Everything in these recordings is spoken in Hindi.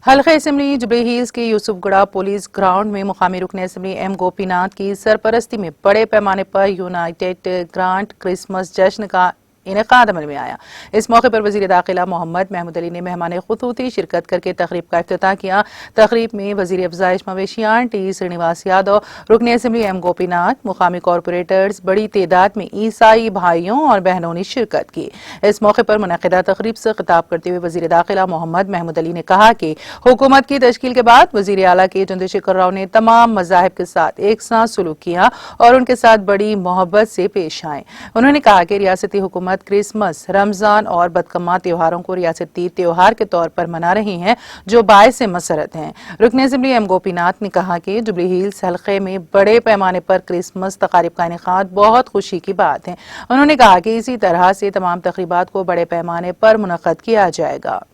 हल्का असम्बली जुबली हिल्स के यूसुफगढ़ पुलिस ग्राउंड में मुकामी रुकन असम्बली एम गोपीनाथ की सरपरस्ती में बड़े पैमाने पर यूनाइटेड ग्रांट क्रिसमस जश्न का इनेकाद अमल में आया। इस मौके पर वजीर दाखिला मोहम्मद महमूद अली ने मेहमान खुसूसी शिरकत करके तकरीब का इफ्तिताह किया। तकरीब में वजीर अफजाइश मवेशियान टी श्रीनिवास यादव, रुकन असम्बली एम गोपीनाथ, मुकामी कॉरपोरेटर्स बड़ी तादाद में ईसाई भाइयों और बहनों ने शिरकत की। इस मौके पर मुनक़िदा तकरीब से खिताब करते हुए वजीर दाखिला मोहम्मद महमूद अली ने कहा कि हुकूमत की तश्कील के बाद वजीर आला के चंद्रशेखर राव ने तमाम मज़ाहिब के साथ एक साथ सलूक किया और उनके साथ बड़ी मोहब्बत से पेश आए। उन्होंने कहा कि रियासती हुकूमत क्रिसमस, रमजान और बदकम्मा त्योहारों को रियासती त्योहार के तौर पर मना रही हैं, जो बायस मसरत हैं। रुकन असम्बली एम गोपीनाथ ने कहा कि जुबली हिल्स हल्के में बड़े पैमाने पर क्रिसमस तकारीब का इनेकाद बहुत खुशी की बात है। उन्होंने कहा कि इसी तरह से तमाम तकरीबात को बड़े पैमाने पर मुनक़्क़द किया जाएगा।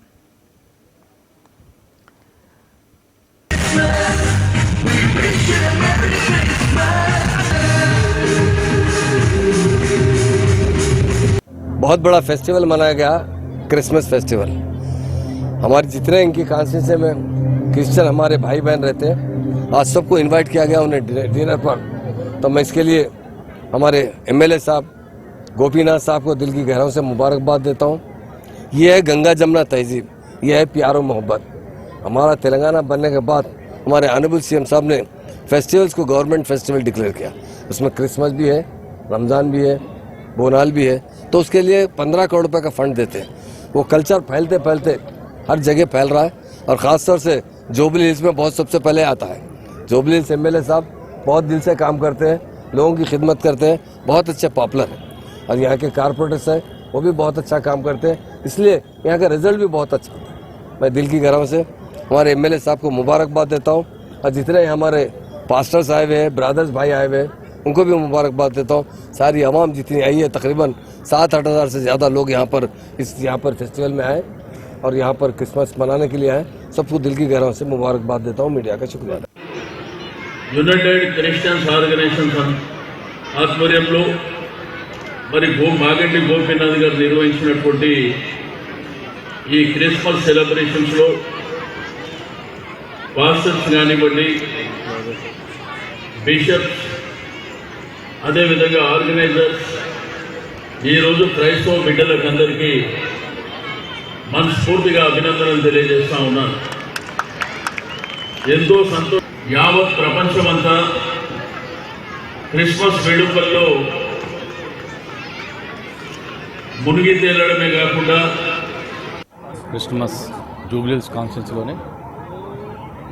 बहुत बड़ा फेस्टिवल मनाया गया, क्रिसमस फेस्टिवल। हमारे जितने इनकी कॉन्स्टिट्यूंसी में क्रिश्चियन हमारे भाई बहन रहते हैं, आज सबको इनवाइट किया गया उन्हें डिनर पर। तो मैं इसके लिए हमारे एमएलए साहब गोपीनाथ साहब को दिल की गहराइयों से मुबारकबाद देता हूँ। ये है गंगा जमुना तहजीब, ये है प्यार और मोहब्बत। हमारा तेलंगाना बनने के बाद हमारे ऑनरेबल सीएम साहब ने फेस्टिवल्स को गवर्नमेंट फेस्टिवल डिक्लेयर किया। उसमें क्रिसमस भी है, रमज़ान भी है, बोनाल भी है। तो उसके लिए 15 करोड़ रुपए का फंड देते हैं। वो कल्चर फैलते फैलते हर जगह फैल रहा है और ख़ासतौर से जुबली हिल्स में बहुत सबसे पहले आता है। जुबली हिल्स एमएलए साहब बहुत दिल से काम करते हैं, लोगों की खिदमत करते हैं, बहुत अच्छे पॉपुलर हैं। और यहाँ के कारपोरेटर्स हैं, वो भी बहुत अच्छा काम करते हैं, इसलिए यहाँ का रिजल्ट भी बहुत अच्छा होता है। मैं दिल की गहराइयों से हमारे एमएलए साहब को मुबारकबाद देता हूँ और जितने हमारे पास्टर्स आए हुए हैं, ब्रदर्स भाई आए हुए हैं, उनको भी मुबारकबाद देता हूँ। सारी आवाम जितनी आई है, तकरीबन 7-8 हज़ार से ज़्यादा लोग यहाँ पर फेस्टिवल में आए और यहाँ पर क्रिसमस मनाने के लिए आए। सबको दिल की गहराइयों से मुबारकबाद देता हूँ। मीडिया का शुक्रिया। యునైటెడ్ క్రిస్టియన్స్ ఆర్గనైజేషన్ ఆధ్వర్యంలో మరి మాగంటి గోపీనాథ్ గారు నిర్వహించినటువంటి ఈ క్రిస్మస్ సెలబ్రేషన్స్లో పాస్టర్స్ కానివ్వండి, బిషప్స్, అదేవిధంగా ఆర్గనైజర్స్, ఈరోజు క్రైస్తవ బిడ్డలకు అందరికీ మనస్ఫూర్తిగా అభినందనలు తెలియజేస్తా ఉన్నాను. ఎంతో సంతోషం. యావత్ ప్రపంచమంతా క్రిస్మస్ వేడుకల్లో మునిగి తేలడమే కాకుండా క్రిస్మస్ జూబ్లీ హిల్స్ కాన్స్టిట్యున్సీలోనే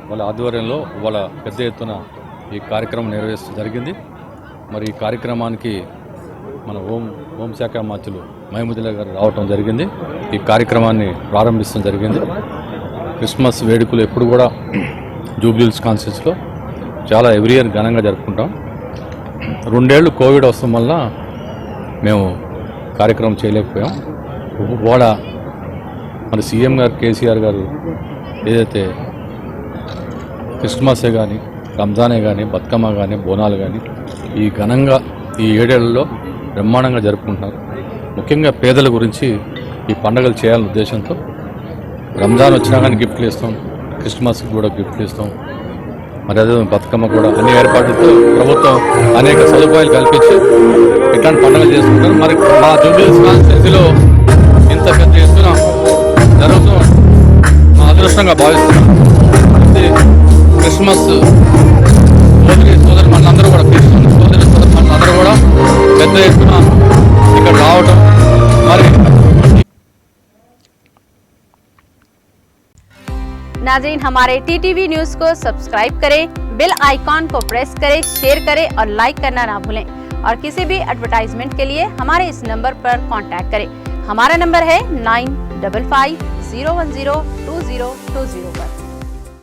వాళ్ళ ఆధ్వర్యంలో వాళ్ళ పెద్ద ఎత్తున ఈ కార్యక్రమం నిర్వహించడం జరిగింది. మరి ఈ కార్యక్రమానికి మన హోంశాఖ మంత్రులు మహమూద్ అలీ గారు రావటం జరిగింది. ఈ కార్యక్రమాన్ని ప్రారంభించడం జరిగింది. క్రిస్మస్ వేడుకలు ఎప్పుడు కూడా జూబ్లీ హిల్స్ కాన్స్టిట్యున్సీలో చాలా ఎవ్రీ ఇయర్ ఘనంగా జరుపుకుంటాం. 2 ఏళ్ళు కోవిడ్ వస్తాం వల్ల మేము కార్యక్రమం చేయలేకపోయాం. వాళ్ళ మన సీఎం గారు కేసీఆర్ గారు ఏదైతే క్రిస్మసే కానీ, రంజానే కానీ, బతుకమ్మ కానీ, బోనాలు కానీ ఈ ఘనంగా ఈ 7 ఏళ్లలో బ్రహ్మాండంగా జరుపుకుంటున్నారు. ముఖ్యంగా పేదల గురించి ఈ పండుగలు చేయాలనే ఉద్దేశంతో రంజాన్ వచ్చినా కానీ గిఫ్ట్లు ఇస్తాం, క్రిస్మస్కి కూడా గిఫ్ట్లు ఇస్తాం. మరి అదే బతుకమ్మ కూడా అన్ని ఏర్పాట్లతో ప్రభుత్వం అనేక సదుపాయాలు కల్పించి ఇట్లాంటి పండుగలు చేసుకుంటారు. మరి మా జూబ్లీ హిల్స్ కాన్స్టిట్యున్సీలో ఇంత పెద్ద ఎత్తున జరుగుతూ మా అదృష్టంగా భావిస్తున్నాం. క్రిస్మస్ సోదరి మనందరూ కూడా క్రిస్మస్ సోదరి మనందరూ కూడా పెద్ద ఎత్తున ఇక్కడ రావటం మరి नाज़रीन, हमारे टीटीवी न्यूज़ को सब्सक्राइब करें, बेल आइकॉन को प्रेस करें, शेयर करें और लाइक करना ना भूलें। और किसी भी एडवर्टाइजमेंट के लिए हमारे इस नंबर पर कांटेक्ट करें। हमारा नंबर है 9550102020 पर।